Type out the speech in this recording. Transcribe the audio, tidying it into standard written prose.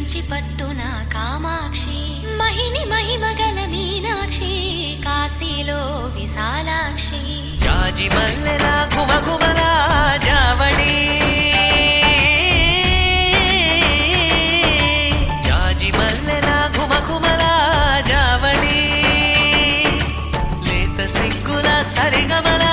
కంచి పట్టున కామాక్షి మహిని మహిమగల మీనాక్షి కాశీలో విశాలాక్షి జాజి మల్లెల ఘుమఘుమల జావళి జాజి మల్లెల ఘుమఘుమల జావళి లేత సిగ్గుల సరిగమల